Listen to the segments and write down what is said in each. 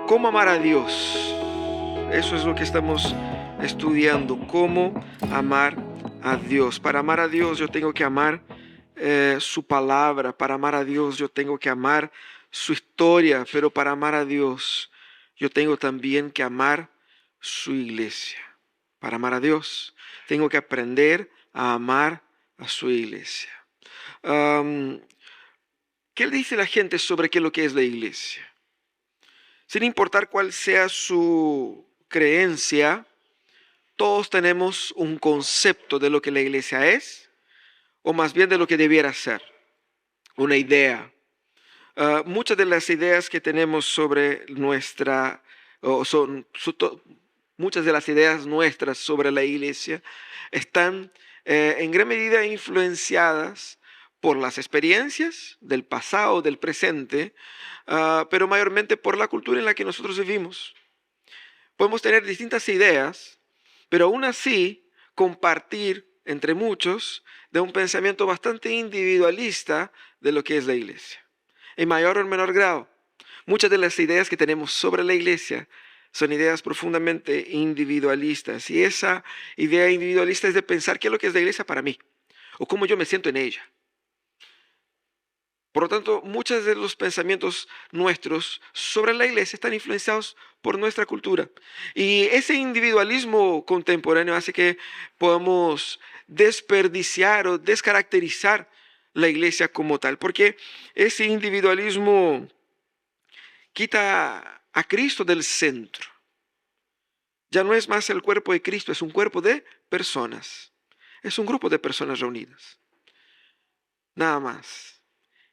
¿Cómo amar a Dios? Eso es lo que estamos estudiando, cómo amar a Dios. Para amar a Dios yo tengo que amar su palabra, para amar a Dios yo tengo que amar su historia, pero para amar a Dios yo tengo también que amar su iglesia. Para amar a Dios tengo que aprender a amar a su iglesia. ¿Qué le dice la gente sobre qué es lo que es la iglesia? Sin importar cuál sea su creencia, todos tenemos un concepto de lo que la iglesia es, o más bien de lo que debiera ser, una idea. Muchas de las ideas que tenemos sobre nuestra, o muchas de las ideas nuestras sobre la iglesia están en gran medida influenciadas por las experiencias del pasado, del presente, pero mayormente por la cultura en la que nosotros vivimos. Podemos tener distintas ideas, pero aún así compartir entre muchos de un pensamiento bastante individualista de lo que es la iglesia. En mayor o en menor grado, muchas de las ideas que tenemos sobre la iglesia son ideas profundamente individualistas. Y esa idea individualista es de pensar qué es lo que es la iglesia para mí, o cómo yo me siento en ella. Por lo tanto, muchos de los pensamientos nuestros sobre la iglesia están influenciados por nuestra cultura. Y ese individualismo contemporáneo hace que podamos desperdiciar o descaracterizar la iglesia como tal, porque ese individualismo quita a Cristo del centro. Ya no es más el cuerpo de Cristo, es un cuerpo de personas. Es un grupo de personas reunidas. Nada más.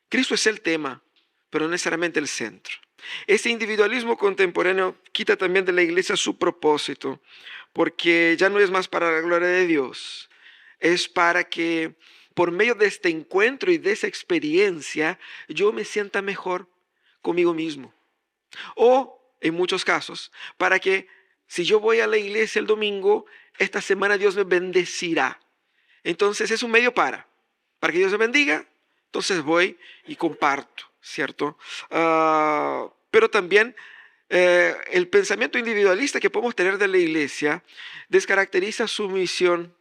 Cristo es el tema, pero no necesariamente el centro. Ese individualismo contemporáneo quita también de la iglesia su propósito, porque ya no es más para la gloria de Dios, es para que por medio de este encuentro y de esa experiencia yo me sienta mejor conmigo mismo. O, en muchos casos, para que si yo voy a la iglesia el domingo, esta semana Dios me bendecirá. Entonces es un medio para que Dios me bendiga. Entonces voy y comparto, ¿cierto? Pero también el pensamiento individualista que podemos tener de la iglesia descaracteriza su misión.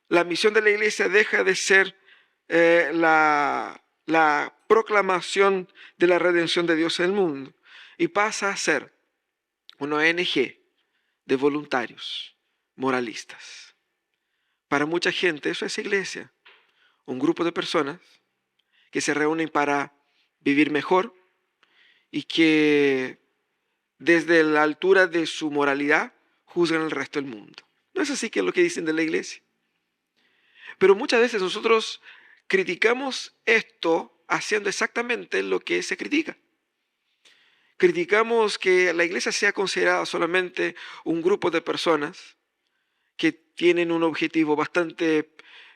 La misión de la iglesia deja de ser la proclamación de la redención de Dios en el mundo y pasa a ser una ONG de voluntarios moralistas. Para mucha gente eso es iglesia, un grupo de personas que se reúnen para vivir mejor y que desde la altura de su moralidad juzgan al resto del mundo. No es así que es lo que dicen de la iglesia. Pero muchas veces nosotros criticamos esto haciendo exactamente lo que se critica. Criticamos que la iglesia sea considerada solamente un grupo de personas que tienen un objetivo bastante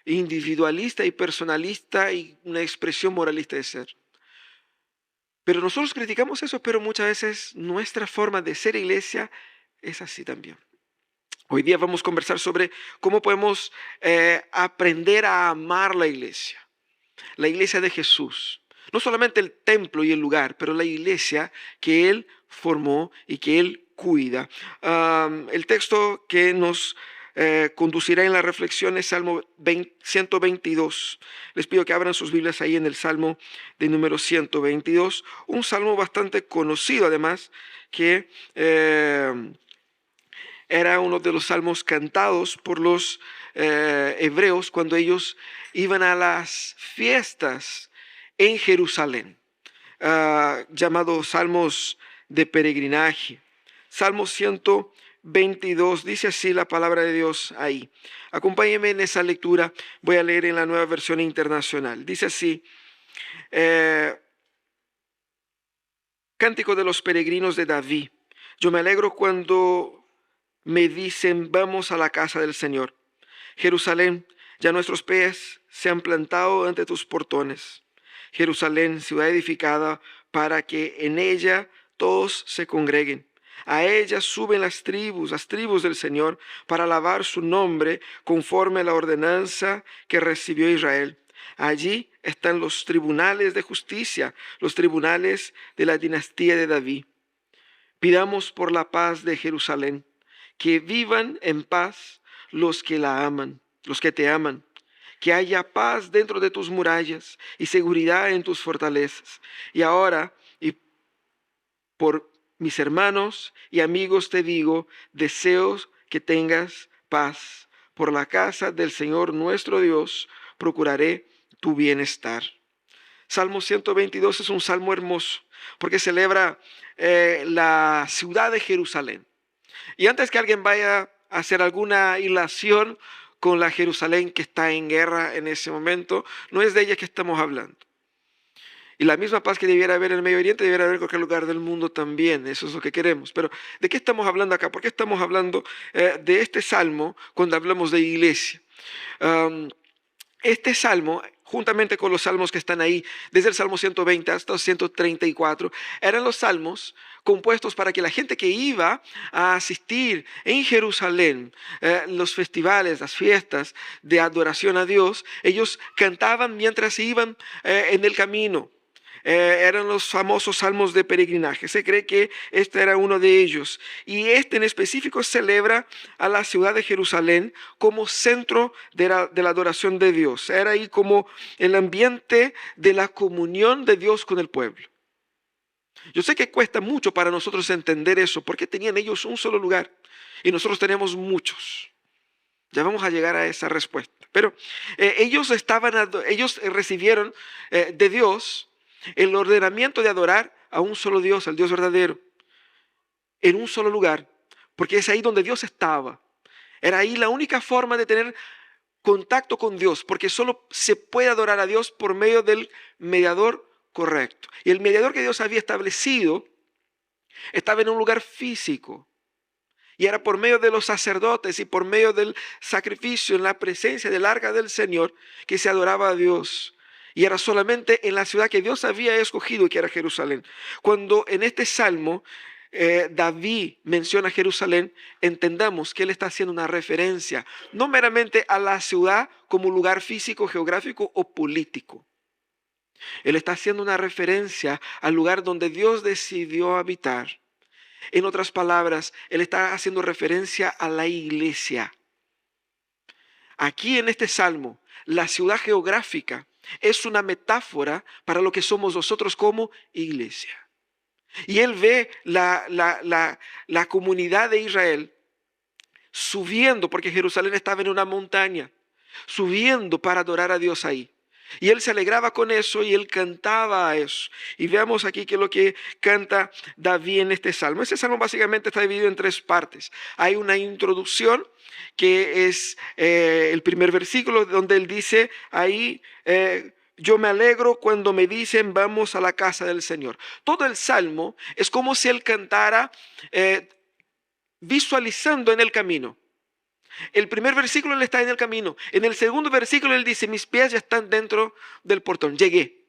individualista y personalista y una expresión moralista de ser. Pero nosotros criticamos eso, pero muchas veces nuestra forma de ser iglesia es así también. Hoy día vamos a conversar sobre cómo podemos aprender a amar la iglesia de Jesús. No solamente el templo y el lugar, pero la iglesia que Él formó y que Él cuida. El texto que nos conducirá en la reflexión es Salmo 122. Les pido que abran sus Biblias ahí en el Salmo de número 122. Un salmo bastante conocido además, que era uno de los salmos cantados por los hebreos cuando ellos iban a las fiestas en Jerusalén, llamados salmos de peregrinaje. Salmo 122, dice así la palabra de Dios ahí. Acompáñenme en esa lectura, voy a leer en la Nueva Versión Internacional. Dice así, Cántico de los peregrinos de David. Yo me alegro cuando me dicen, vamos a la casa del Señor. Jerusalén, ya nuestros pies se han plantado ante tus portones. Jerusalén, ciudad edificada para que en ella todos se congreguen. A ella suben las tribus del Señor, para alabar su nombre conforme a la ordenanza que recibió Israel. Allí están los tribunales de justicia, los tribunales de la dinastía de David. Pidamos por la paz de Jerusalén, que vivan en paz los que la aman, los que te aman. Que haya paz dentro de tus murallas y seguridad en tus fortalezas. Y ahora, y por mis hermanos y amigos te digo, deseo que tengas paz. Por la casa del Señor nuestro Dios procuraré tu bienestar. Salmo 122 es un salmo hermoso porque celebra la ciudad de Jerusalén. Y antes que alguien vaya a hacer alguna ilación con la Jerusalén que está en guerra en ese momento, no es de ella que estamos hablando. Y la misma paz que debiera haber en el Medio Oriente, debiera haber en cualquier lugar del mundo también. Eso es lo que queremos. Pero ¿de qué estamos hablando acá? ¿Por qué estamos hablando de este salmo cuando hablamos de iglesia? Este salmo, juntamente con los salmos que están ahí, desde el Salmo 120 hasta el 134, eran los salmos compuestos para que la gente que iba a asistir en Jerusalén, los festivales, las fiestas de adoración a Dios, ellos cantaban mientras iban en el camino. Eran los famosos salmos de peregrinaje. Se cree que este era uno de ellos. Y este en específico celebra a la ciudad de Jerusalén como centro de la adoración de Dios. Era ahí como el ambiente de la comunión de Dios con el pueblo. Yo sé que cuesta mucho para nosotros entender eso, porque tenían ellos un solo lugar y nosotros tenemos muchos. Ya vamos a llegar a esa respuesta. Pero ellos recibieron de Dios el ordenamiento de adorar a un solo Dios, al Dios verdadero, en un solo lugar, porque es ahí donde Dios estaba. Era ahí la única forma de tener contacto con Dios, porque solo se puede adorar a Dios por medio del mediador correcto. Y el mediador que Dios había establecido estaba en un lugar físico. Y era por medio de los sacerdotes y por medio del sacrificio en la presencia del arca del Señor que se adoraba a Dios. Y era solamente en la ciudad que Dios había escogido, que era Jerusalén. Cuando en este salmo David menciona Jerusalén, entendamos que él está haciendo una referencia, no meramente a la ciudad como lugar físico, geográfico o político. Él está haciendo una referencia al lugar donde Dios decidió habitar. En otras palabras, él está haciendo referencia a la iglesia. Aquí en este salmo, la ciudad geográfica es una metáfora para lo que somos nosotros como iglesia. Y él ve la comunidad de Israel subiendo, porque Jerusalén estaba en una montaña, subiendo para adorar a Dios ahí. Y él se alegraba con eso y él cantaba a eso. Y veamos aquí qué es lo que canta David en este salmo. Este salmo básicamente está dividido en tres partes. Hay una introducción que es el primer versículo donde él dice ahí, yo me alegro cuando me dicen vamos a la casa del Señor. Todo el salmo es como si él cantara visualizando en el camino. El primer versículo él está en el camino. En el segundo versículo él dice, mis pies ya están dentro del portón, llegué.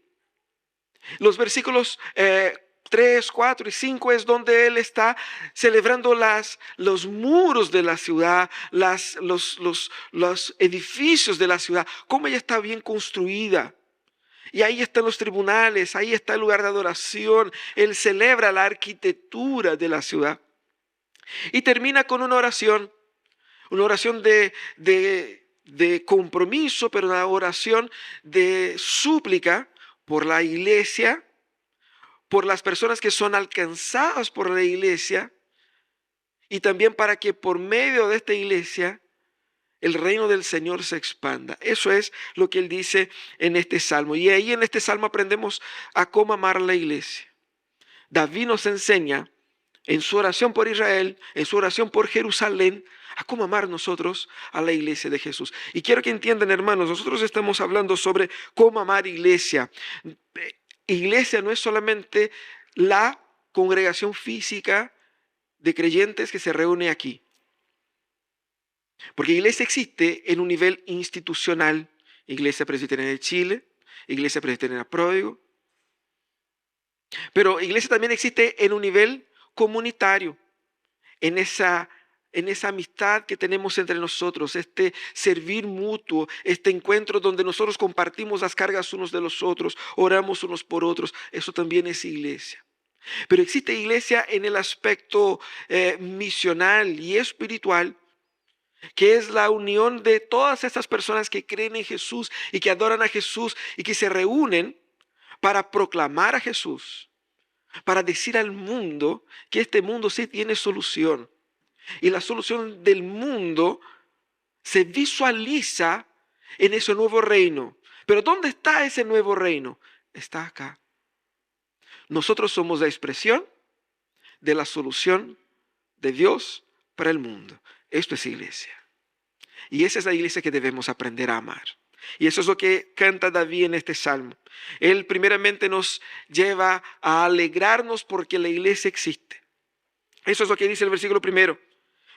Los versículos 3, 4 y 5 es donde él está celebrando los muros de la ciudad, los edificios de la ciudad, cómo ella está bien construida. Y ahí están los tribunales, ahí está el lugar de adoración. Él celebra la arquitectura de la ciudad. Y termina con una oración de compromiso, pero una oración de súplica por la iglesia, por las personas que son alcanzadas por la iglesia, y también para que por medio de esta iglesia el reino del Señor se expanda. Eso es lo que él dice en este salmo. Y ahí en este salmo aprendemos a cómo amar a la iglesia. David nos enseña en su oración por Israel, en su oración por Jerusalén, a cómo amar nosotros a la iglesia de Jesús. Y quiero que entiendan, hermanos, nosotros estamos hablando sobre cómo amar iglesia. Iglesia no es solamente la congregación física de creyentes que se reúne aquí. Porque iglesia existe en un nivel institucional. Iglesia Presbiteriana de Chile, Iglesia Presbiteriana Pródigo. Pero iglesia también existe en un nivel comunitario, en esa amistad que tenemos entre nosotros, este servir mutuo, este encuentro donde nosotros compartimos las cargas unos de los otros, oramos unos por otros. Eso también es iglesia. Pero existe iglesia en el aspecto misional y espiritual, que es la unión de todas estas personas que creen en Jesús y que adoran a Jesús y que se reúnen para proclamar a Jesús, para decir al mundo que este mundo sí tiene solución. Y la solución del mundo se visualiza en ese nuevo reino. Pero ¿dónde está ese nuevo reino? Está acá. Nosotros somos la expresión de la solución de Dios para el mundo. Esto es iglesia. Y esa es la iglesia que debemos aprender a amar. Y eso es lo que canta David en este salmo. Él primeramente nos lleva a alegrarnos porque la iglesia existe. Eso es lo que dice el versículo primero.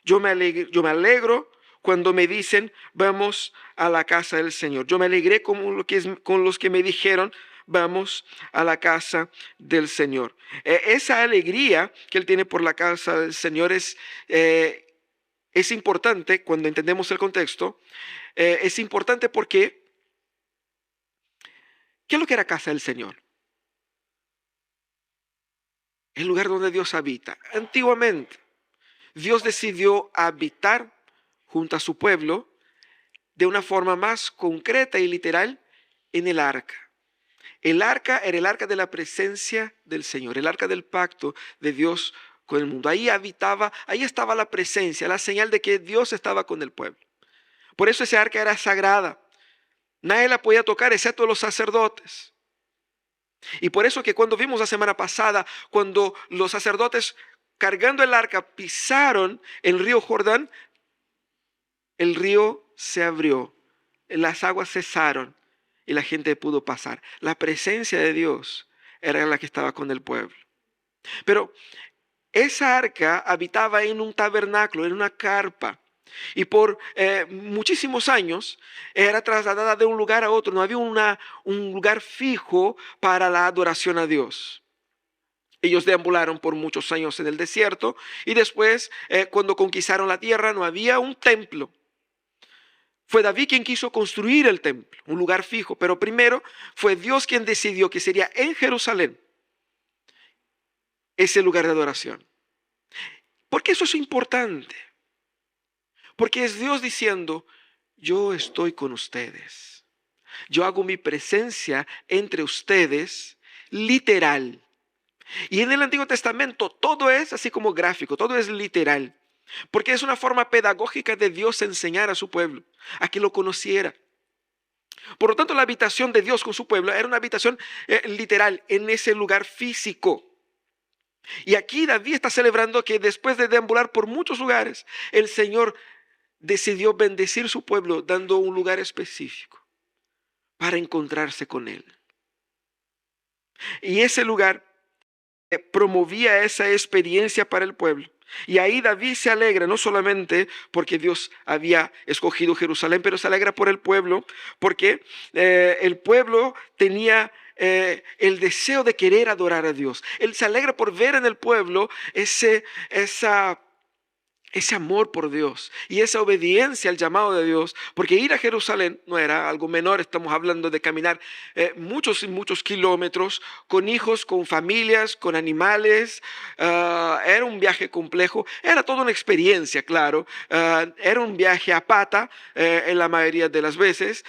Yo me alegro cuando me dicen, vamos a la casa del Señor. Yo me alegré con los que me dijeron, vamos a la casa del Señor. Esa alegría que él tiene por la casa del Señor es importante cuando entendemos el contexto. Es importante porque, ¿qué es lo que era casa del Señor? El lugar donde Dios habita. Antiguamente, Dios decidió habitar junto a su pueblo de una forma más concreta y literal en el arca. El arca era el arca de la presencia del Señor, el arca del pacto de Dios con el mundo. Ahí habitaba, ahí estaba la presencia, la señal de que Dios estaba con el pueblo. Por eso esa arca era sagrada. Nadie la podía tocar excepto los sacerdotes. Y por eso que cuando vimos la semana pasada, cuando los sacerdotes cargando el arca pisaron el río Jordán, el río se abrió, las aguas cesaron y la gente pudo pasar. La presencia de Dios era la que estaba con el pueblo. Pero esa arca habitaba en un tabernáculo, en una carpa. Y por muchísimos años era trasladada de un lugar a otro. No había un lugar fijo para la adoración a Dios. Ellos deambularon por muchos años en el desierto y después, cuando conquistaron la tierra, no había un templo. Fue David quien quiso construir el templo, un lugar fijo, pero primero fue Dios quien decidió que sería en Jerusalén ese lugar de adoración. ¿Por qué eso es importante? Porque es Dios diciendo, yo estoy con ustedes. Yo hago mi presencia entre ustedes literal. Y en el Antiguo Testamento todo es así como gráfico, todo es literal. Porque es una forma pedagógica de Dios enseñar a su pueblo, a que lo conociera. Por lo tanto, la habitación de Dios con su pueblo era una habitación literal en ese lugar físico. Y aquí David está celebrando que después de deambular por muchos lugares, el Señor decidió bendecir su pueblo dando un lugar específico para encontrarse con él. Y ese lugar promovía esa experiencia para el pueblo. Y ahí David se alegra, no solamente porque Dios había escogido Jerusalén, pero se alegra por el pueblo, porque el pueblo tenía el deseo de querer adorar a Dios. Él se alegra por ver en el pueblo ese amor por Dios y esa obediencia al llamado de Dios, porque ir a Jerusalén no era algo menor. Estamos hablando de caminar muchos y muchos kilómetros con hijos, con familias, con animales. Era un viaje complejo, era toda una experiencia, claro. Era un viaje a pata en la mayoría de las veces.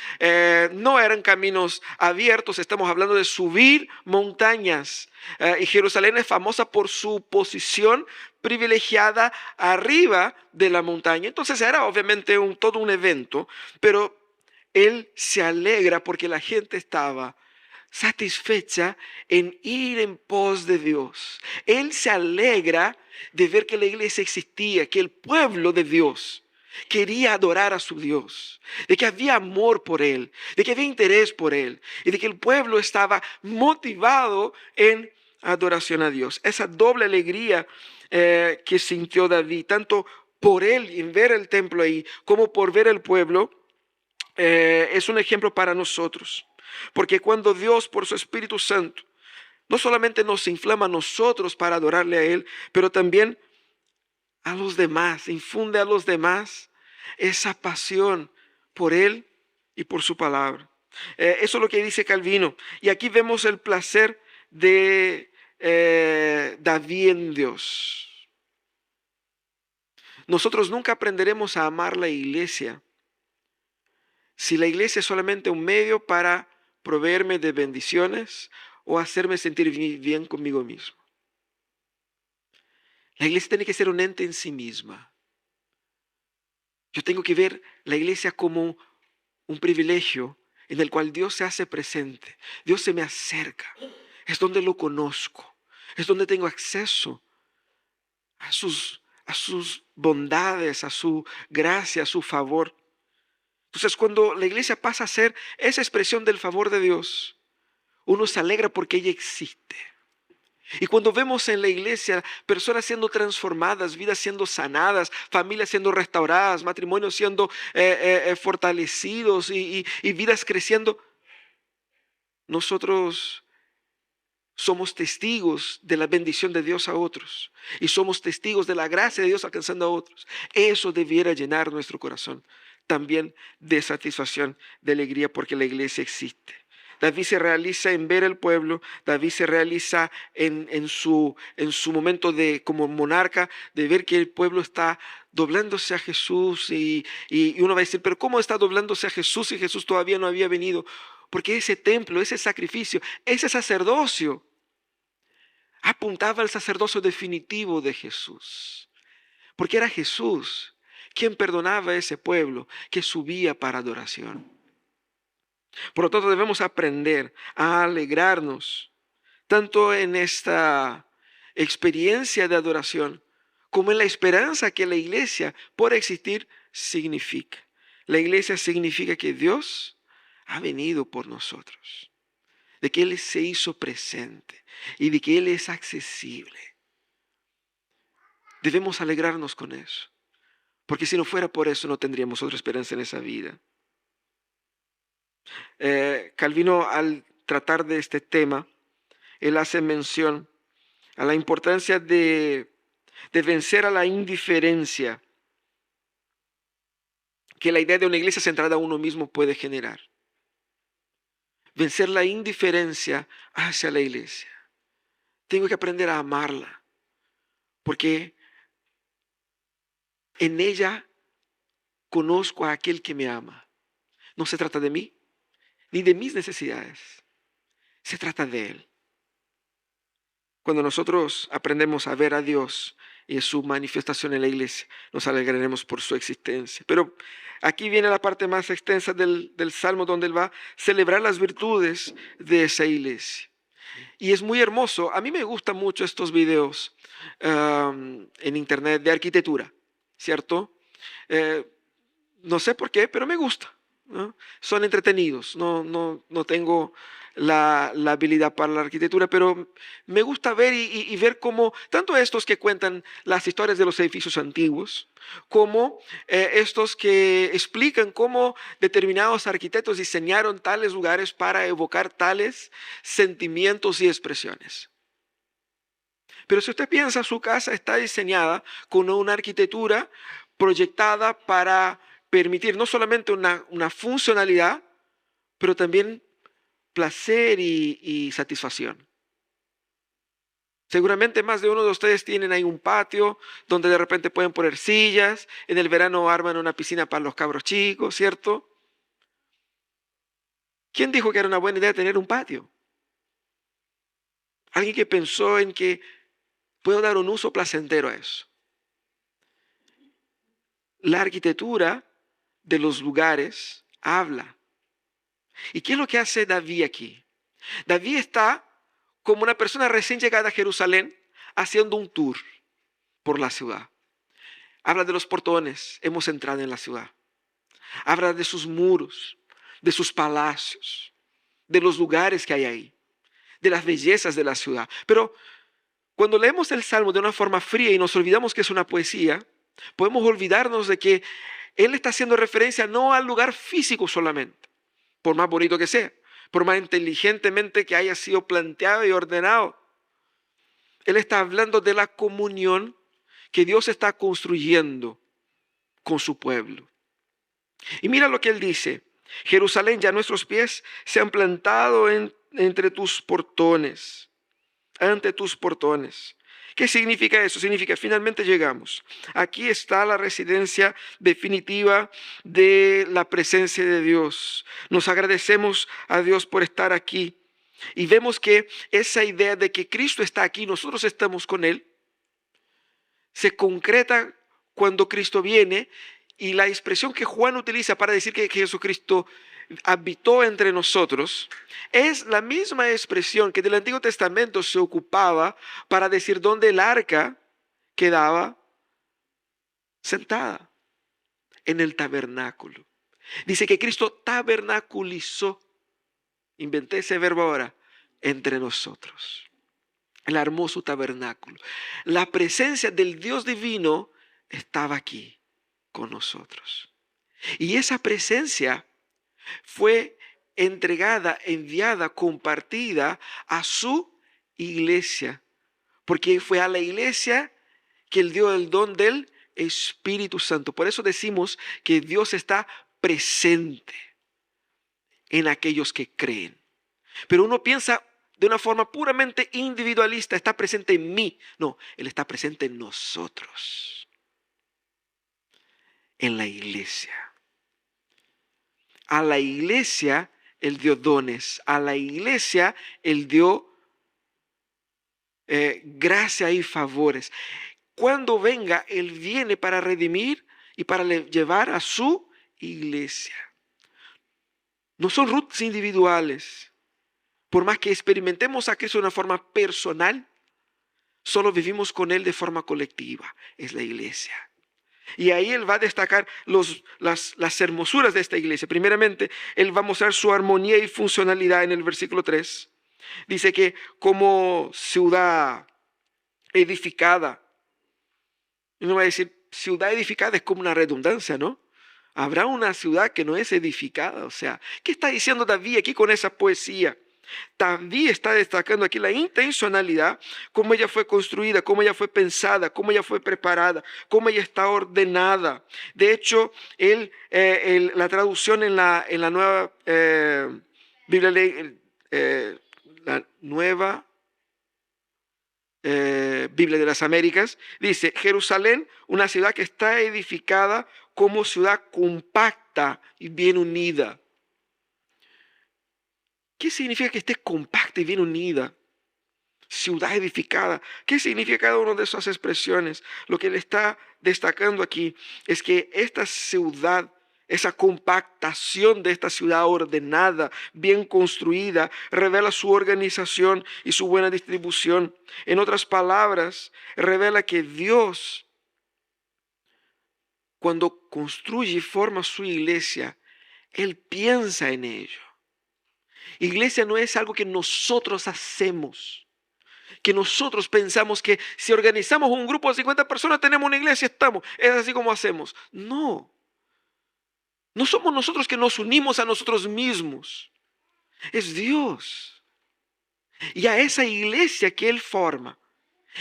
No eran caminos abiertos, estamos hablando de subir montañas. Y Jerusalén es famosa por su posición privilegiada arriba de la montaña. Entonces era obviamente todo un evento, pero él se alegra porque la gente estaba satisfecha en ir en pos de Dios. Él se alegra de ver que la iglesia existía, que el pueblo de Dios quería adorar a su Dios, de que había amor por él, de que había interés por él y de que el pueblo estaba motivado en adoración a Dios. Esa doble alegría que sintió David, tanto por él en ver el templo ahí, como por ver el pueblo, es un ejemplo para nosotros. Porque cuando Dios, por su Espíritu Santo, no solamente nos inflama a nosotros para adorarle a Él, pero también a los demás, infunde a los demás esa pasión por Él y por su palabra. Eso es lo que dice Calvino. Y aquí vemos el placer de David en Dios. Nosotros nunca aprenderemos a amar la iglesia si la iglesia es solamente un medio para proveerme de bendiciones o hacerme sentir bien conmigo mismo. La iglesia tiene que ser un ente en sí misma. Yo tengo que ver la iglesia como un privilegio en el cual Dios se hace presente. Dios se me acerca. Es donde lo conozco. Es donde tengo acceso a sus bondades, a su gracia, a su favor. Entonces, cuando la iglesia pasa a ser esa expresión del favor de Dios, uno se alegra porque ella existe. Y cuando vemos en la iglesia personas siendo transformadas, vidas siendo sanadas, familias siendo restauradas, matrimonios siendo fortalecidos y vidas creciendo, nosotros somos testigos de la bendición de Dios a otros y somos testigos de la gracia de Dios alcanzando a otros. Eso debiera llenar nuestro corazón también de satisfacción, de alegría, porque la iglesia existe. David se realiza en ver el pueblo. David se realiza en su momento como monarca, de ver que el pueblo está doblándose a Jesús y uno va a decir, pero ¿cómo está doblándose a Jesús si Jesús todavía no había venido? Porque ese templo, ese sacrificio, ese sacerdocio apuntaba al sacerdocio definitivo de Jesús. Porque era Jesús quien perdonaba a ese pueblo que subía para adoración. Por lo tanto, debemos aprender a alegrarnos tanto en esta experiencia de adoración como en la esperanza que la iglesia, por existir, significa. La iglesia significa que Dios ha venido por nosotros, de que Él se hizo presente y de que Él es accesible. Debemos alegrarnos con eso, porque si no fuera por eso no tendríamos otra esperanza en esa vida. Calvino, al tratar de este tema, él hace mención a la importancia de vencer a la indiferencia que la idea de una iglesia centrada a uno mismo puede generar. Vencer la indiferencia hacia la iglesia. Tengo que aprender a amarla, porque en ella conozco a aquel que me ama. No se trata de mí, ni de mis necesidades. Se trata de Él. Cuando nosotros aprendemos a ver a Dios y su manifestación en la iglesia, nos alegraremos por su existencia. Pero aquí viene la parte más extensa del Salmo, donde Él va a celebrar las virtudes de esa iglesia. Y es muy hermoso. A mí me gustan mucho estos videos en internet de arquitectura, ¿cierto? No sé por qué, pero me gusta, ¿no? Son entretenidos. No tengo la habilidad para la arquitectura, pero me gusta ver y ver cómo tanto estos que cuentan las historias de los edificios antiguos, como estos que explican cómo determinados arquitectos diseñaron tales lugares para evocar tales sentimientos y expresiones. Pero si usted piensa, su casa está diseñada con una arquitectura proyectada para permitir no solamente una funcionalidad, pero también placer y satisfacción. Seguramente más de uno de ustedes tienen ahí un patio donde de repente pueden poner sillas. En el verano arman una piscina para los cabros chicos, ¿cierto? ¿Quién dijo que era una buena idea tener un patio? Alguien que pensó en que puedo dar un uso placentero a eso. La arquitectura de los lugares habla. ¿Y qué es lo que hace David aquí? David está como una persona recién llegada a Jerusalén haciendo un tour por la ciudad. Habla de los portones, hemos entrado en la ciudad. Habla de sus muros, de sus palacios, de los lugares que hay ahí, de las bellezas de la ciudad. Pero cuando leemos el Salmo de una forma fría y nos olvidamos que es una poesía, podemos olvidarnos de que él está haciendo referencia no al lugar físico solamente, por más bonito que sea, por más inteligentemente que haya sido planteado y ordenado. Él está hablando de la comunión que Dios está construyendo con su pueblo. Y mira lo que él dice: Jerusalén, ya nuestros pies se han plantado entre tus portones. ante tus portones. ¿Qué significa eso? Significa finalmente llegamos. Aquí está la residencia definitiva de la presencia de Dios. Nos agradecemos a Dios por estar aquí. Y vemos que esa idea de que Cristo está aquí, nosotros estamos con Él, se concreta cuando Cristo viene, y la expresión que Juan utiliza para decir que Jesucristo habitó entre nosotros es la misma expresión que del Antiguo Testamento se ocupaba para decir dónde el arca quedaba sentada, en el tabernáculo. Dice que Cristo tabernaculizó, inventé ese verbo ahora, entre nosotros. El hermoso tabernáculo. La presencia del Dios divino estaba aquí con nosotros. Y esa presencia fue entregada, enviada, compartida a su iglesia. Porque fue a la iglesia que Él dio el don del Espíritu Santo. Por eso decimos que Dios está presente en aquellos que creen. Pero uno piensa de una forma puramente individualista, está presente en mí. No, Él está presente en nosotros, en la iglesia. A la iglesia Él dio dones, a la iglesia Él dio gracia y favores. Cuando venga, Él viene para redimir y para llevar a su iglesia. No son rutas individuales. Por más que experimentemos a Cristo de una forma personal, solo vivimos con Él de forma colectiva. Es la iglesia. Y ahí Él va a destacar las hermosuras de esta iglesia. Primeramente, Él va a mostrar su armonía y funcionalidad en el versículo 3. Dice que como ciudad edificada, y uno va a decir, ciudad edificada es como una redundancia, ¿no? Habrá una ciudad que no es edificada. O sea, ¿qué está diciendo David aquí con esa poesía? David está destacando aquí la intencionalidad, cómo ella fue construida, cómo ella fue pensada, cómo ella fue preparada, cómo ella está ordenada. De hecho, la traducción en la nueva Biblia, la nueva Biblia de las Américas, dice: Jerusalén, una ciudad que está edificada como ciudad compacta y bien unida. ¿Qué significa que esté compacta y bien unida? Ciudad edificada. ¿Qué significa cada una de esas expresiones? Lo que le está destacando aquí es que esta ciudad, esa compactación de esta ciudad ordenada, bien construida, revela su organización y su buena distribución. En otras palabras, revela que Dios, cuando construye y forma su iglesia, Él piensa en ello. Iglesia no es algo que nosotros hacemos, que nosotros pensamos que si organizamos un grupo de 50 personas tenemos una iglesia, estamos, es así como hacemos. No, no somos nosotros que nos unimos a nosotros mismos, es Dios. Y a esa iglesia que Él forma,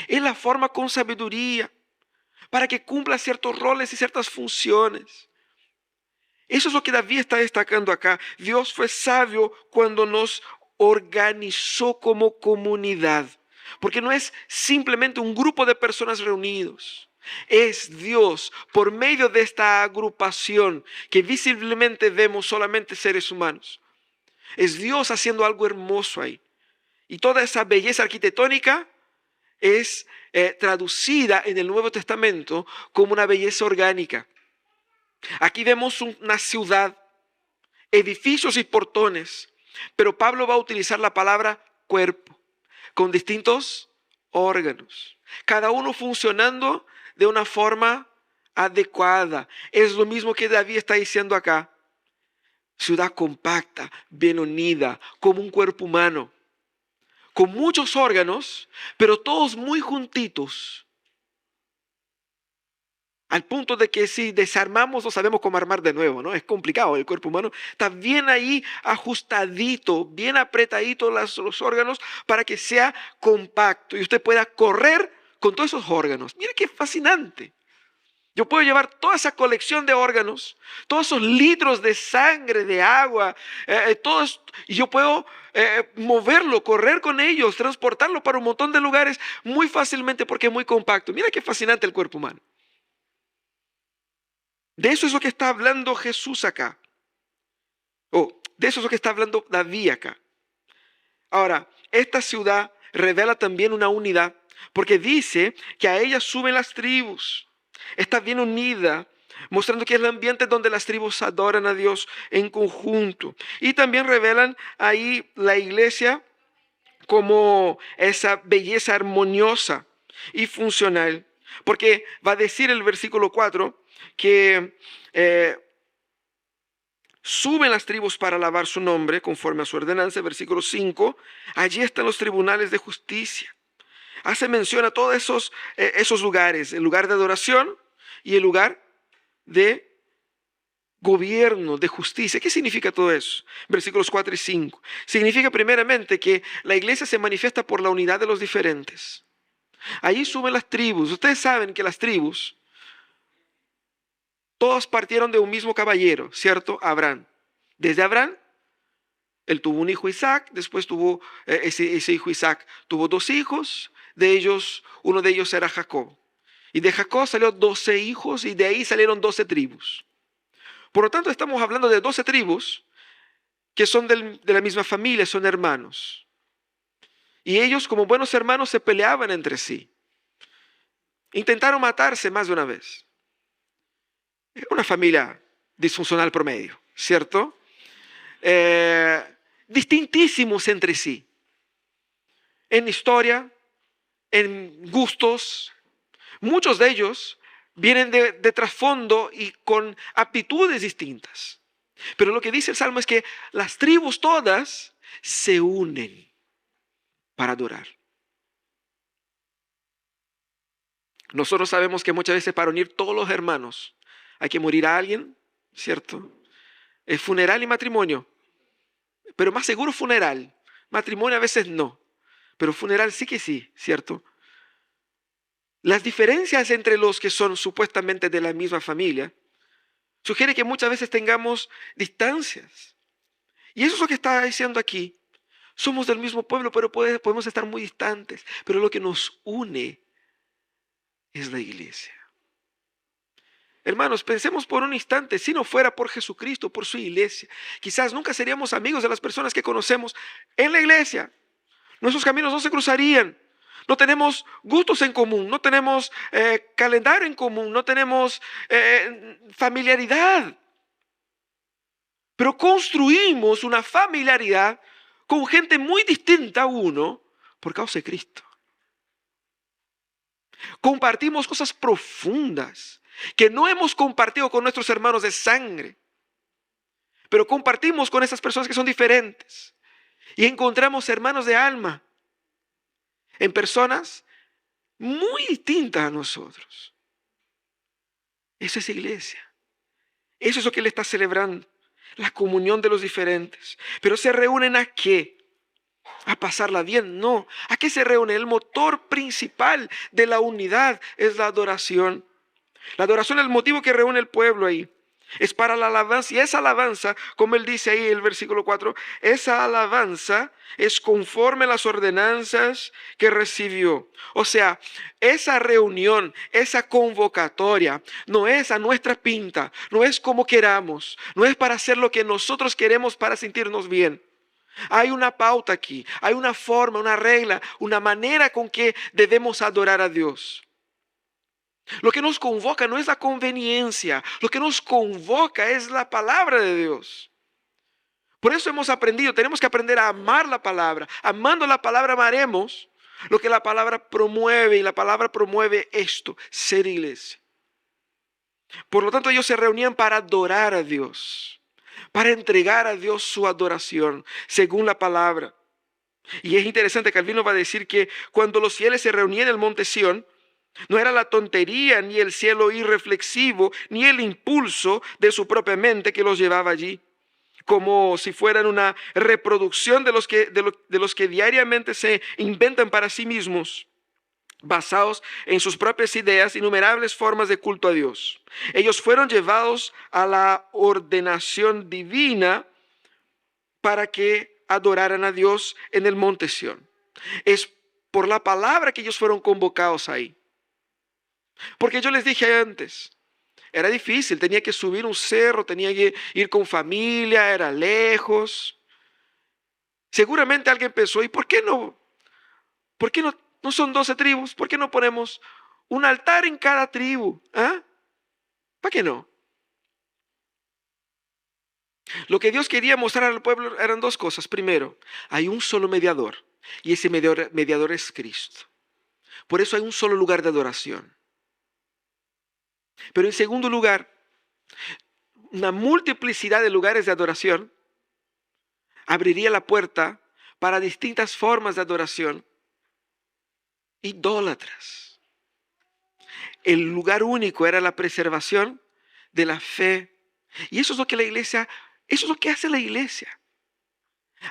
Él la forma con sabiduría para que cumpla ciertos roles y ciertas funciones. Eso es lo que David está destacando acá. Dios fue sabio cuando nos organizó como comunidad. Porque no es simplemente un grupo de personas reunidos. Es Dios, por medio de esta agrupación que visiblemente vemos solamente seres humanos. Es Dios haciendo algo hermoso ahí. Y toda esa belleza arquitectónica es traducida en el Nuevo Testamento como una belleza orgánica. Aquí vemos una ciudad, edificios y portones, pero Pablo va a utilizar la palabra cuerpo, con distintos órganos, cada uno funcionando de una forma adecuada. Es lo mismo que David está diciendo acá. Ciudad compacta, bien unida, como un cuerpo humano, con muchos órganos, pero todos muy juntitos. Al punto de que si desarmamos no sabemos cómo armar de nuevo, ¿no? Es complicado, el cuerpo humano está bien ahí ajustadito, bien apretadito los órganos para que sea compacto y usted pueda correr con todos esos órganos. Mire qué fascinante. Yo puedo llevar toda esa colección de órganos, todos esos litros de sangre, de agua, y yo puedo moverlo, correr con ellos, transportarlo para un montón de lugares muy fácilmente porque es muy compacto. Mira qué fascinante el cuerpo humano. De eso es lo que está hablando Jesús acá. De eso es lo que está hablando David acá. Ahora, esta ciudad revela también una unidad, porque dice que a ella suben las tribus. Está bien unida, mostrando que es el ambiente donde las tribus adoran a Dios en conjunto. Y también revelan ahí la iglesia como esa belleza armoniosa y funcional. Porque va a decir el versículo 4 que suben las tribus para alabar su nombre conforme a su ordenanza. Versículo 5, allí están los tribunales de justicia. Hace mención a todos esos lugares, el lugar de adoración y el lugar de gobierno, de justicia. ¿Qué significa todo eso? Versículos 4 y 5. Significa primeramente que la iglesia se manifiesta por la unidad de los diferentes. Allí suben las tribus. Ustedes saben que las tribus, todos partieron de un mismo caballero, ¿cierto? Abraham. Desde Abraham, él tuvo un hijo Isaac, después tuvo ese hijo Isaac, tuvo 2 hijos, uno de ellos era Jacob. Y de Jacob salió 12 hijos y de ahí salieron 12 tribus. Por lo tanto, estamos hablando de 12 tribus que son de la misma familia, son hermanos. Y ellos, como buenos hermanos, se peleaban entre sí. Intentaron matarse más de una vez. Era una familia disfuncional promedio, ¿cierto? Distintísimos entre sí. En historia, en gustos. Muchos de ellos vienen de trasfondo y con aptitudes distintas. Pero lo que dice el Salmo es que las tribus todas se unen para adorar. Nosotros sabemos que muchas veces para unir todos los hermanos hay que morir a alguien, ¿cierto? Es funeral y matrimonio, pero más seguro funeral. Matrimonio a veces no, pero funeral sí que sí, ¿cierto? Las diferencias entre los que son supuestamente de la misma familia sugiere que muchas veces tengamos distancias. Y eso es lo que está diciendo aquí. Somos del mismo pueblo, pero podemos estar muy distantes. Pero lo que nos une es la iglesia. Hermanos, pensemos por un instante, si no fuera por Jesucristo, por su iglesia, quizás nunca seríamos amigos de las personas que conocemos en la iglesia. Nuestros caminos no se cruzarían. No tenemos gustos en común, no tenemos calendario en común, no tenemos familiaridad. Pero construimos una familiaridad con gente muy distinta a uno por causa de Cristo. Compartimos cosas profundas que no hemos compartido con nuestros hermanos de sangre, pero compartimos con esas personas que son diferentes y encontramos hermanos de alma en personas muy distintas a nosotros. Eso es iglesia. Eso es lo que Él está celebrando, la comunión de los diferentes. Pero ¿se reúnen a qué? ¿A pasarla bien? No. ¿A qué se reúne? El motor principal de la unidad es la adoración. La adoración es el motivo que reúne el pueblo ahí. Es para la alabanza. Y esa alabanza, como él dice ahí en el versículo 4, esa alabanza es conforme a las ordenanzas que recibió. O sea, esa reunión, esa convocatoria, no es a nuestra pinta, no es como queramos, no es para hacer lo que nosotros queremos para sentirnos bien. Hay una pauta aquí, hay una forma, una regla, una manera con que debemos adorar a Dios. Lo que nos convoca no es la conveniencia, lo que nos convoca es la palabra de Dios. Por eso hemos aprendido, tenemos que aprender a amar la palabra. Amando la palabra amaremos lo que la palabra promueve, y la palabra promueve esto, ser iglesia. Por lo tanto, ellos se reunían para adorar a Dios, para entregar a Dios su adoración, según la palabra. Y es interesante, Calvino va a decir que cuando los fieles se reunían en el monte Sión, no era la tontería, ni el cielo irreflexivo, ni el impulso de su propia mente que los llevaba allí, como si fueran una reproducción de los que diariamente se inventan para sí mismos. basados en sus propias ideas, innumerables formas de culto a Dios. Ellos fueron llevados a la ordenación divina para que adoraran a Dios en el monte Sión. Es por la palabra que ellos fueron convocados ahí. Porque yo les dije antes, era difícil, tenía que subir un cerro, tenía que ir con familia, era lejos. Seguramente alguien pensó, ¿y por qué no? ¿Por qué no son 12 tribus? ¿Por qué no ponemos un altar en cada tribu? ¿Ah? ¿Para qué no? Lo que Dios quería mostrar al pueblo eran dos cosas. Primero, hay un solo mediador y ese mediador es Cristo. Por eso hay un solo lugar de adoración. Pero en segundo lugar, una multiplicidad de lugares de adoración abriría la puerta para distintas formas de adoración idólatras. El lugar único era la preservación de la fe. Y eso es lo que eso es lo que hace la iglesia.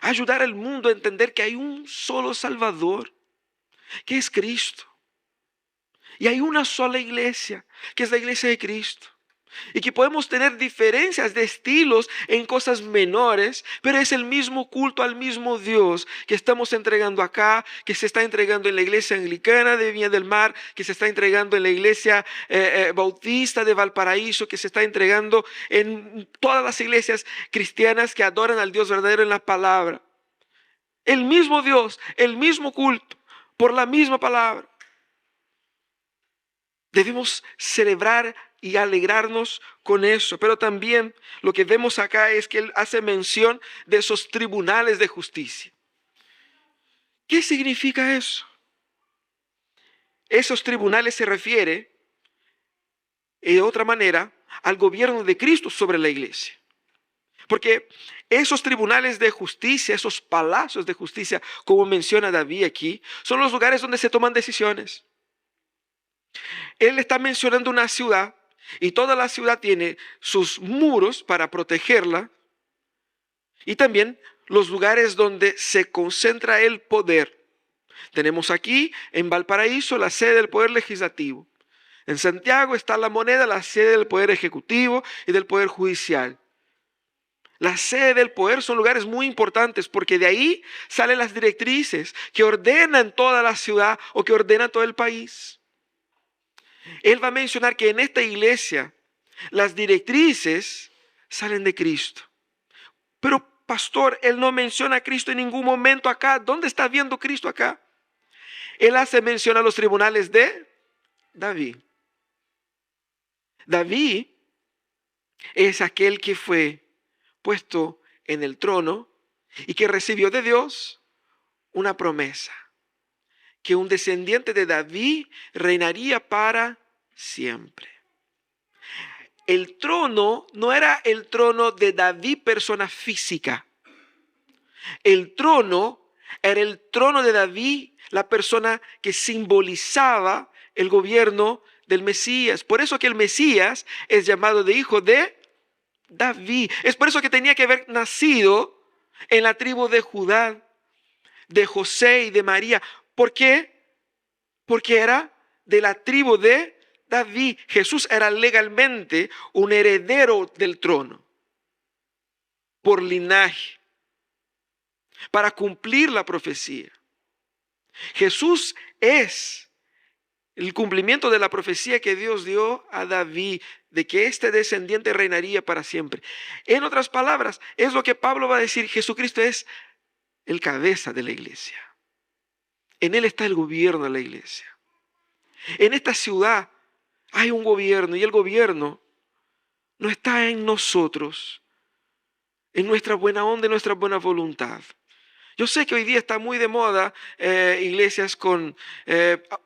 Ayudar al mundo a entender que hay un solo Salvador, que es Cristo. Y hay una sola iglesia, que es la iglesia de Cristo. Y que podemos tener diferencias de estilos en cosas menores, pero es el mismo culto al mismo Dios que estamos entregando acá, que se está entregando en la iglesia anglicana de Viña del Mar, que se está entregando en la iglesia bautista de Valparaíso, que se está entregando en todas las iglesias cristianas que adoran al Dios verdadero en la palabra. El mismo Dios, el mismo culto, por la misma palabra. Debemos celebrar y alegrarnos con eso. Pero también lo que vemos acá es que él hace mención de esos tribunales de justicia. ¿Qué significa eso? Esos tribunales se refiere, de otra manera, al gobierno de Cristo sobre la iglesia. Porque esos tribunales de justicia, esos palacios de justicia, como menciona David aquí, son los lugares donde se toman decisiones. Él está mencionando una ciudad y toda la ciudad tiene sus muros para protegerla y también los lugares donde se concentra el poder. Tenemos aquí en Valparaíso la sede del poder legislativo. En Santiago está La Moneda, la sede del poder ejecutivo y del poder judicial. La sede del poder son lugares muy importantes porque de ahí salen las directrices que ordenan toda la ciudad o que ordenan todo el país. Él va a mencionar que en esta iglesia las directrices salen de Cristo. Pero pastor, él no menciona a Cristo en ningún momento acá. ¿Dónde está viendo Cristo acá? Él hace mención a los tribunales de David. David es aquel que fue puesto en el trono y que recibió de Dios una promesa. Que un descendiente de David reinaría para siempre. El trono no era el trono de David, persona física. El trono era el trono de David, la persona que simbolizaba el gobierno del Mesías. Por eso que el Mesías es llamado de hijo de David. Es por eso que tenía que haber nacido en la tribu de Judá, de José y de María. ¿Por qué? Porque era de la tribu de David. Jesús era legalmente un heredero del trono por linaje, para cumplir la profecía. Jesús es el cumplimiento de la profecía que Dios dio a David, de que este descendiente reinaría para siempre. En otras palabras, es lo que Pablo va a decir, Jesucristo es el cabeza de la iglesia. En Él está el gobierno de la iglesia. En esta ciudad hay un gobierno y el gobierno no está en nosotros, en nuestra buena onda, en nuestra buena voluntad. Yo sé que hoy día está muy de moda iglesias con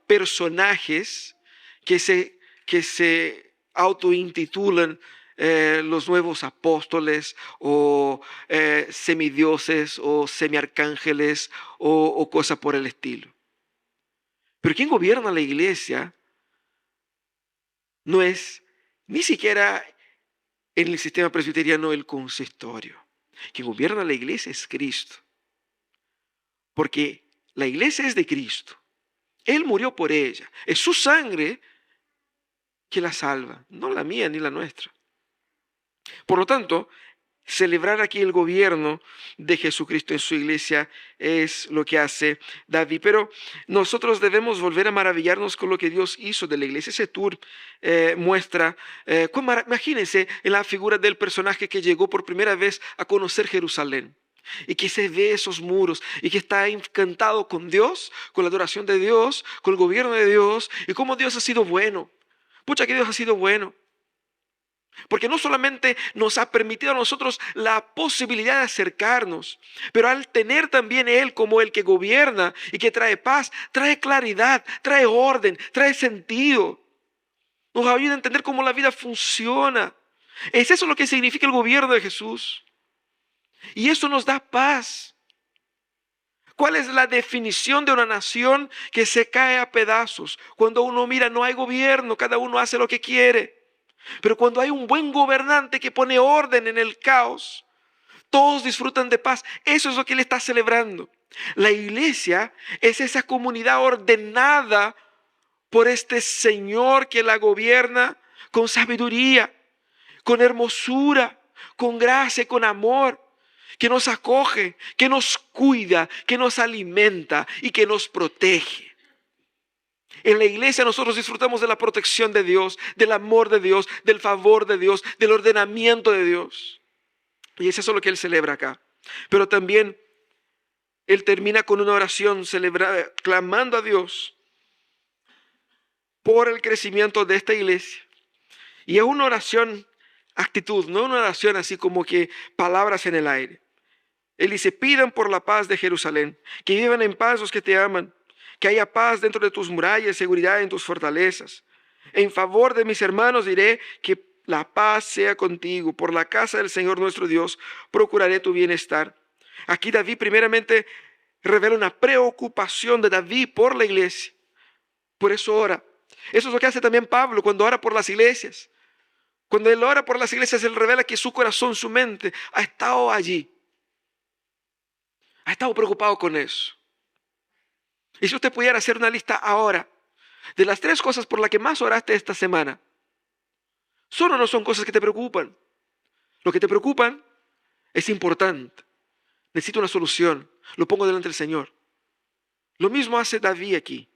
personajes que se autointitulan los nuevos apóstoles o semidioses o semiarcángeles o cosas por el estilo. Pero quien gobierna la iglesia no es ni siquiera en el sistema presbiteriano el consistorio. Quien gobierna la iglesia es Cristo. Porque la iglesia es de Cristo. Él murió por ella. Es su sangre que la salva, no la mía ni la nuestra. Por lo tanto, celebrar aquí el gobierno de Jesucristo en su iglesia es lo que hace David. Pero nosotros debemos volver a maravillarnos con lo que Dios hizo de la iglesia. Ese tour muestra, imagínense en la figura del personaje que llegó por primera vez a conocer Jerusalén. Y que se ve esos muros y que está encantado con Dios, con la adoración de Dios, con el gobierno de Dios y cómo Dios ha sido bueno. Pucha, que Dios ha sido bueno. Porque no solamente nos ha permitido a nosotros la posibilidad de acercarnos, pero al tener también Él como el que gobierna y que trae paz, trae claridad, trae orden, trae sentido. Nos ayuda a entender cómo la vida funciona. Es eso lo que significa el gobierno de Jesús. Y eso nos da paz. ¿Cuál es la definición de una nación que se cae a pedazos? Cuando uno mira, no hay gobierno, cada uno hace lo que quiere. Pero cuando hay un buen gobernante que pone orden en el caos, todos disfrutan de paz. Eso es lo que él está celebrando. La iglesia es esa comunidad ordenada por este Señor que la gobierna con sabiduría, con hermosura, con gracia, con amor, que nos acoge, que nos cuida, que nos alimenta y que nos protege. En la iglesia nosotros disfrutamos de la protección de Dios, del amor de Dios, del favor de Dios, del ordenamiento de Dios. Y es eso lo que Él celebra acá. Pero también Él termina con una oración clamando a Dios por el crecimiento de esta iglesia. Y es una oración actitud, no una oración así como que palabras en el aire. Él dice, pidan por la paz de Jerusalén, que vivan en paz los que te aman, que haya paz dentro de tus murallas, seguridad en tus fortalezas. En favor de mis hermanos diré que la paz sea contigo. Por la casa del Señor nuestro Dios procuraré tu bienestar. Aquí David primeramente revela una preocupación de David por la iglesia. Por eso ora. Eso es lo que hace también Pablo cuando ora por las iglesias. Cuando él ora por las iglesias, él revela que su corazón, su mente ha estado allí. Ha estado preocupado con eso. Y si usted pudiera hacer una lista ahora de las 3 cosas por las que más oraste esta semana, ¿son o no son cosas que te preocupan? Lo que te preocupan es importante. Necesito una solución. Lo pongo delante del Señor. Lo mismo hace David aquí.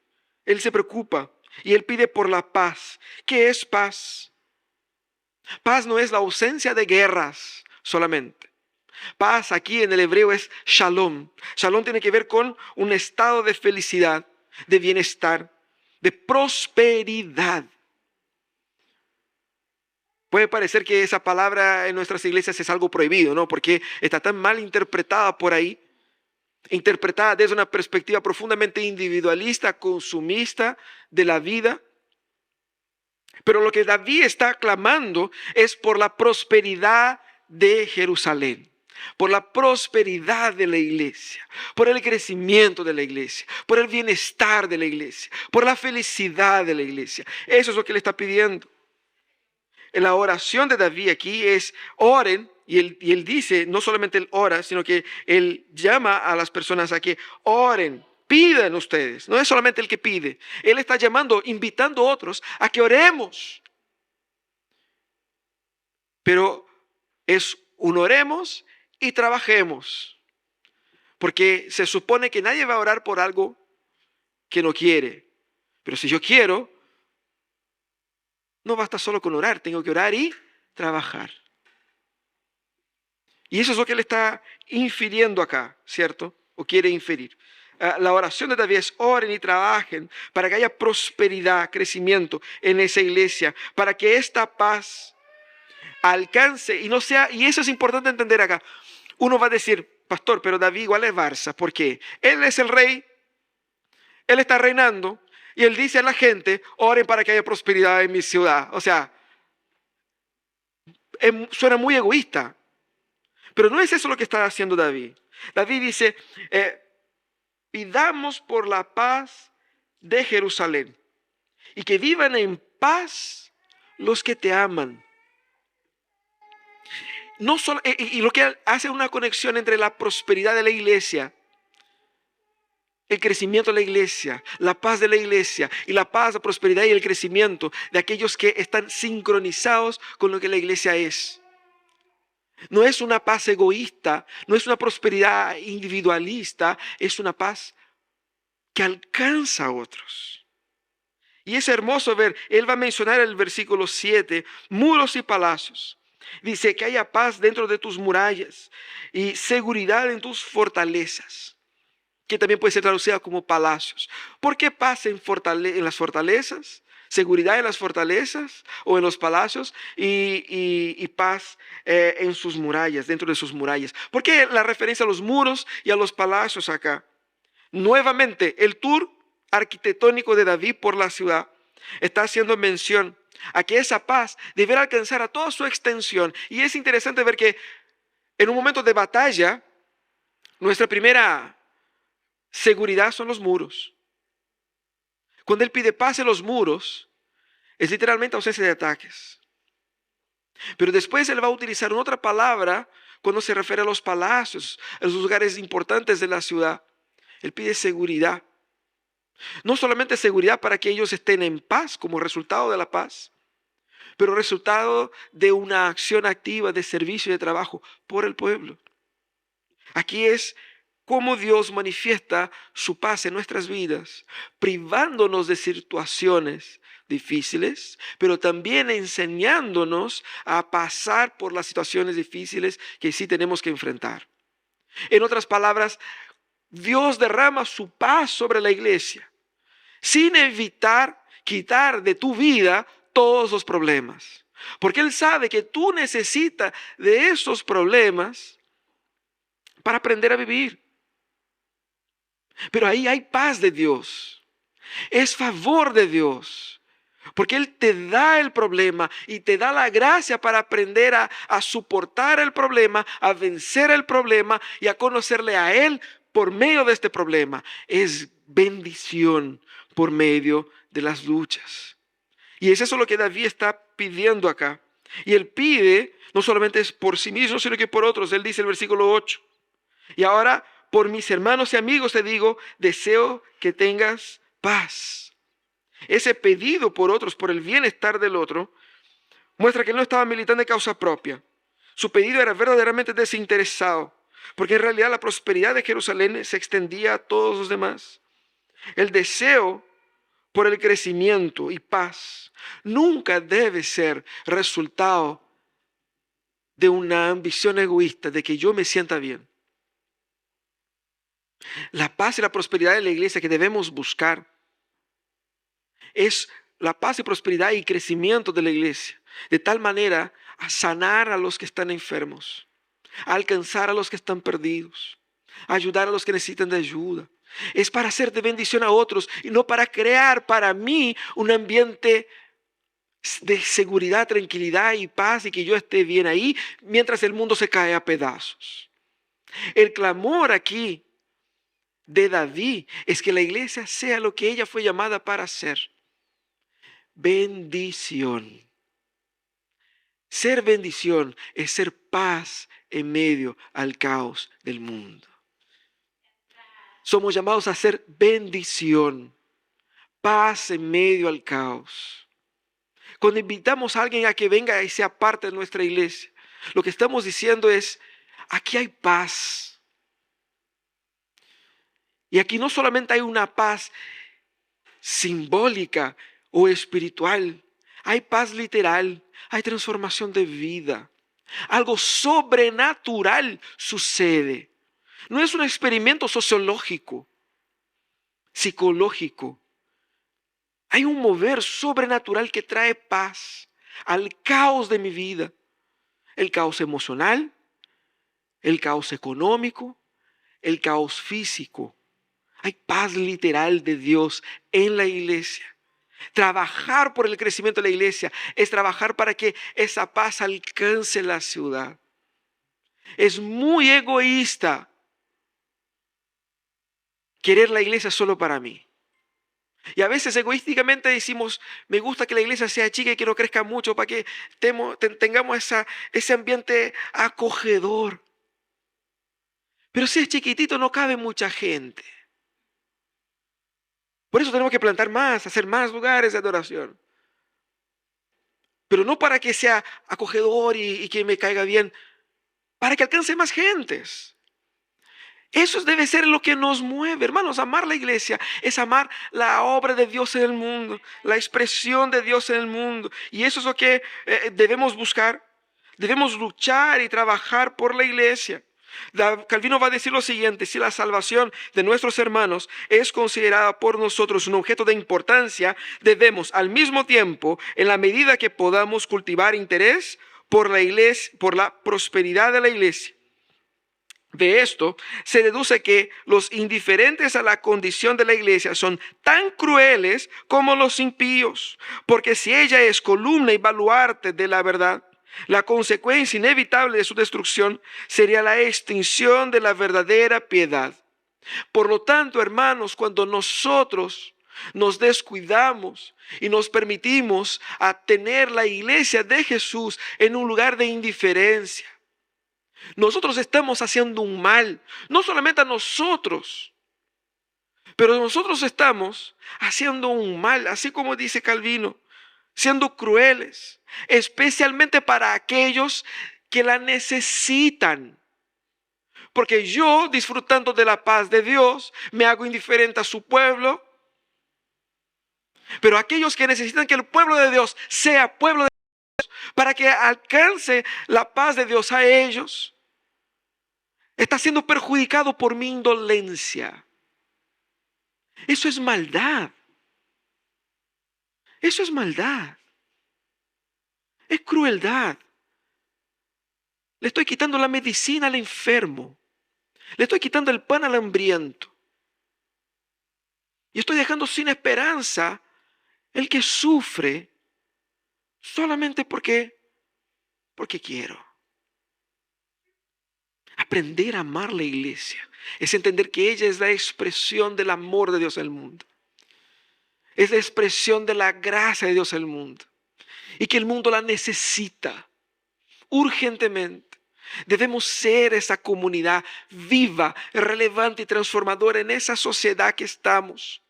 Él se preocupa y él pide por la paz. ¿Qué es paz? Paz no es la ausencia de guerras solamente. Paz aquí en el hebreo es shalom. Shalom tiene que ver con un estado de felicidad, de bienestar, de prosperidad. Puede parecer que esa palabra en nuestras iglesias es algo prohibido, ¿no? Porque está tan mal interpretada por ahí, interpretada desde una perspectiva profundamente individualista, consumista de la vida. Pero lo que David está clamando es por la prosperidad de Jerusalén, por la prosperidad de la iglesia, por el crecimiento de la iglesia, por el bienestar de la iglesia, por la felicidad de la iglesia. Eso es lo que él está pidiendo. En la oración de David aquí es oren, y él dice, no solamente él ora, sino que él llama a las personas a que oren, pidan ustedes. No es solamente el que pide, él está llamando, invitando a otros a que oremos. Pero es un oremos y trabajemos, porque se supone que nadie va a orar por algo que no quiere. Pero si yo quiero, no basta solo con orar, tengo que orar y trabajar. Y eso es lo que él está infiriendo acá, ¿cierto? O quiere inferir. La oración de David es oren y trabajen para que haya prosperidad, crecimiento en esa iglesia, para que esta paz alcance y no sea, y eso es importante entender acá. Uno va a decir, pastor, pero David igual es Barça. ¿Por qué? Él es el rey, él está reinando y él dice a la gente, oren para que haya prosperidad en mi ciudad. O sea, suena muy egoísta, pero no es eso lo que está haciendo David. David dice, pidamos por la paz de Jerusalén y que vivan en paz los que te aman. No solo, y lo que hace una conexión entre la prosperidad de la iglesia, el crecimiento de la iglesia, la paz de la iglesia y la paz, la prosperidad y el crecimiento de aquellos que están sincronizados con lo que la iglesia es. No es una paz egoísta, no es una prosperidad individualista, es una paz que alcanza a otros. Y es hermoso ver, él va a mencionar en el versículo 7, muros y palacios. Dice que haya paz dentro de tus murallas y seguridad en tus fortalezas, que también puede ser traducida como palacios. ¿Por qué paz en las fortalezas? Seguridad en las fortalezas o en los palacios y paz en sus murallas, dentro de sus murallas. ¿Por qué la referencia a los muros y a los palacios acá? Nuevamente, el tour arquitectónico de David por la ciudad está haciendo mención a que esa paz deberá alcanzar a toda su extensión. Y es interesante ver que en un momento de batalla, nuestra primera seguridad son los muros. Cuando él pide paz en los muros, es literalmente ausencia de ataques. Pero después él va a utilizar otra palabra cuando se refiere a los palacios, a los lugares importantes de la ciudad. Él pide seguridad. No solamente seguridad para que ellos estén en paz como resultado de la paz, pero resultado de una acción activa de servicio y de trabajo por el pueblo. Aquí es cómo Dios manifiesta su paz en nuestras vidas, privándonos de situaciones difíciles, pero también enseñándonos a pasar por las situaciones difíciles que sí tenemos que enfrentar. En otras palabras, Dios derrama su paz sobre la iglesia, sin evitar quitar de tu vida todos los problemas. Porque Él sabe que tú necesitas de esos problemas para aprender a vivir. Pero ahí hay paz de Dios. Es favor de Dios. Porque Él te da el problema y te da la gracia para aprender a soportar el problema, a vencer el problema y a conocerle a Él por medio de este problema. Es bendición por medio de las luchas. Y es eso lo que David está pidiendo acá. Y él pide, no solamente es por sí mismo, sino que por otros. Él dice en el versículo 8. Y ahora, por mis hermanos y amigos te digo, deseo que tengas paz. Ese pedido por otros, por el bienestar del otro, muestra que él no estaba militando de causa propia. Su pedido era verdaderamente desinteresado, porque en realidad la prosperidad de Jerusalén se extendía a todos los demás. El deseo por el crecimiento y paz nunca debe ser resultado de una ambición egoísta, de que yo me sienta bien. La paz y la prosperidad de la iglesia que debemos buscar es la paz y prosperidad y crecimiento de la iglesia, de tal manera a sanar a los que están enfermos, a alcanzar a los que están perdidos, a ayudar a los que necesitan de ayuda. Es para hacer de bendición a otros y no para crear para mí un ambiente de seguridad, tranquilidad y paz y que yo esté bien ahí mientras el mundo se cae a pedazos. El clamor aquí de David es que la iglesia sea lo que ella fue llamada para ser. Bendición. Ser bendición es ser paz en medio al caos del mundo. Somos llamados a ser bendición, paz en medio al caos. Cuando invitamos a alguien a que venga y sea parte de nuestra iglesia, lo que estamos diciendo es, aquí hay paz. Y aquí no solamente hay una paz simbólica o espiritual, hay paz literal, hay transformación de vida. Algo sobrenatural sucede. No es un experimento sociológico, psicológico. Hay un mover sobrenatural que trae paz al caos de mi vida. El caos emocional, el caos económico, el caos físico. Hay paz literal de Dios en la iglesia. Trabajar por el crecimiento de la iglesia es trabajar para que esa paz alcance la ciudad. Es muy egoísta querer la iglesia solo para mí. Y a veces egoísticamente decimos, me gusta que la iglesia sea chica y que no crezca mucho para que tengamos ese ambiente acogedor. Pero si es chiquitito no cabe mucha gente. Por eso tenemos que plantar más, hacer más lugares de adoración. Pero no para que sea acogedor y que me caiga bien, para que alcance más gentes. Eso debe ser lo que nos mueve, hermanos. Amar la iglesia es amar la obra de Dios en el mundo, la expresión de Dios en el mundo. Y eso es lo que debemos buscar. Debemos luchar y trabajar por la iglesia. Calvino va a decir lo siguiente: si la salvación de nuestros hermanos es considerada por nosotros un objeto de importancia, debemos al mismo tiempo, en la medida que podamos, cultivar interés por la iglesia, por la prosperidad de la iglesia. De esto se deduce que los indiferentes a la condición de la iglesia son tan crueles como los impíos, porque si ella es columna y baluarte de la verdad, la consecuencia inevitable de su destrucción sería la extinción de la verdadera piedad. Por lo tanto, hermanos, cuando nosotros nos descuidamos y nos permitimos a tener la iglesia de Jesús en un lugar de indiferencia, nosotros estamos haciendo un mal, no solamente a nosotros, pero nosotros estamos haciendo un mal, así como dice Calvino, siendo crueles, especialmente para aquellos que la necesitan. Porque yo, disfrutando de la paz de Dios, me hago indiferente a su pueblo. Pero aquellos que necesitan que el pueblo de Dios sea pueblo de Dios, para que alcance la paz de Dios a ellos, está siendo perjudicado por mi indolencia. Eso es maldad. Eso es maldad. Es crueldad. Le estoy quitando la medicina al enfermo. Le estoy quitando el pan al hambriento. Y estoy dejando sin esperanza el que sufre solamente porque quiero. Aprender a amar la iglesia es entender que ella es la expresión del amor de Dios en el mundo. Es la expresión de la gracia de Dios en el mundo. Y que el mundo la necesita urgentemente. Debemos ser esa comunidad viva, relevante y transformadora en esa sociedad que estamos.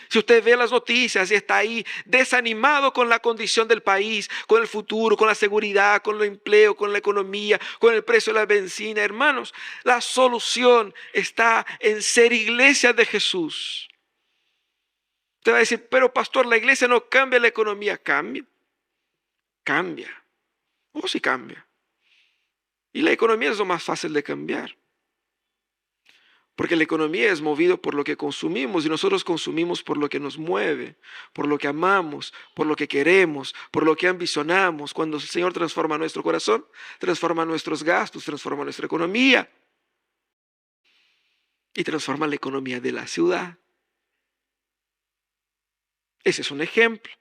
Si usted ve las noticias y está ahí desanimado con la condición del país, con el futuro, con la seguridad, con el empleo, con la economía, con el precio de la benzina, hermanos, la solución está en ser iglesia de Jesús. Usted va a decir, pero pastor, la iglesia no cambia la economía. Cambia. Cambia. Oh, sí cambia. Y la economía es lo más fácil de cambiar. Porque la economía es movida por lo que consumimos y nosotros consumimos por lo que nos mueve, por lo que amamos, por lo que queremos, por lo que ambicionamos. Cuando el Señor transforma nuestro corazón, transforma nuestros gastos, transforma nuestra economía y transforma la economía de la ciudad. Ese es un ejemplo.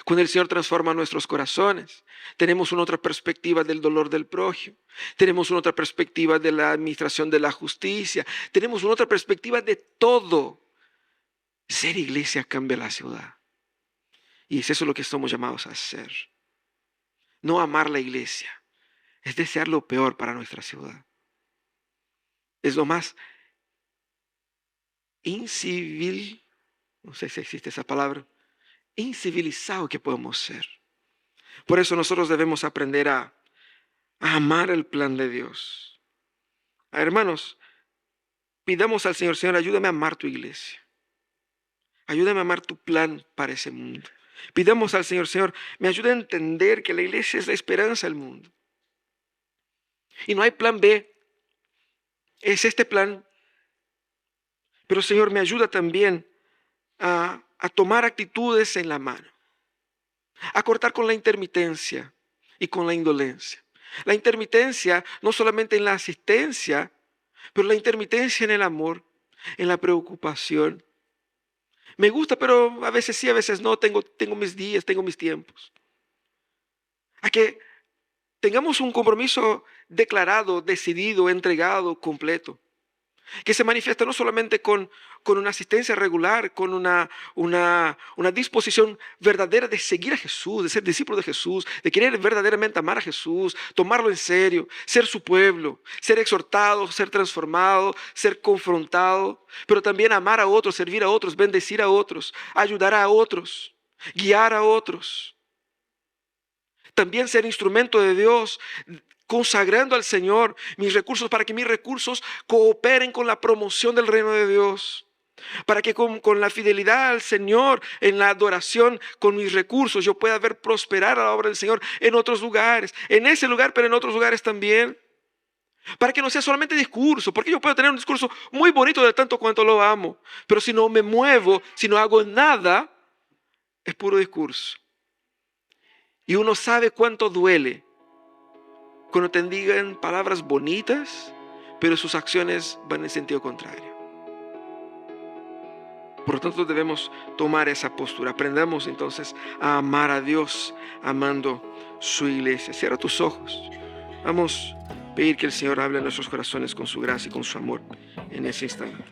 Cuando el Señor transforma nuestros corazones, tenemos una otra perspectiva del dolor del prójimo, tenemos una otra perspectiva de la administración de la justicia, tenemos una otra perspectiva de todo. Ser iglesia cambia la ciudad. Y es eso lo que estamos llamados a hacer. No amar la iglesia, es desear lo peor para nuestra ciudad. Es lo más incivil, no sé si existe esa palabra, incivilizado que podemos ser. Por eso nosotros debemos aprender a amar el plan de Dios. Hermanos, pidamos al Señor, Señor, ayúdame a amar tu iglesia. Ayúdame a amar tu plan para ese mundo. Pidamos al Señor, Señor, me ayude a entender que la iglesia es la esperanza del mundo. Y no hay plan B. Es este plan. Pero Señor, me ayuda también a tomar actitudes en la mano. A cortar con la intermitencia y con la indolencia. La intermitencia no solamente en la asistencia, pero la intermitencia en el amor, en la preocupación. Me gusta, pero a veces sí, a veces no. Tengo mis días, tengo mis tiempos. A que tengamos un compromiso declarado, decidido, entregado, completo. que se manifiesta no solamente con una asistencia regular, con una disposición verdadera de seguir a Jesús, de ser discípulo de Jesús, de querer verdaderamente amar a Jesús, tomarlo en serio, ser su pueblo, ser exhortado, ser transformado, ser confrontado, pero también amar a otros, servir a otros, bendecir a otros, ayudar a otros, guiar a otros. También ser instrumento de Dios, consagrando al Señor mis recursos para que mis recursos cooperen con la promoción del reino de Dios. Para que con la fidelidad al Señor, en la adoración, con mis recursos, yo pueda ver prosperar a la obra del Señor en otros lugares. En ese lugar, pero en otros lugares también. Para que no sea solamente discurso, porque yo puedo tener un discurso muy bonito de tanto cuanto lo amo. Pero si no me muevo, si no hago nada, es puro discurso. Y uno sabe cuánto duele cuando te digan palabras bonitas, pero sus acciones van en sentido contrario. Por lo tanto, debemos tomar esa postura. Aprendamos entonces a amar a Dios, amando su iglesia. Cierra tus ojos. Vamos a pedir que el Señor hable en nuestros corazones con su gracia y con su amor en ese instante.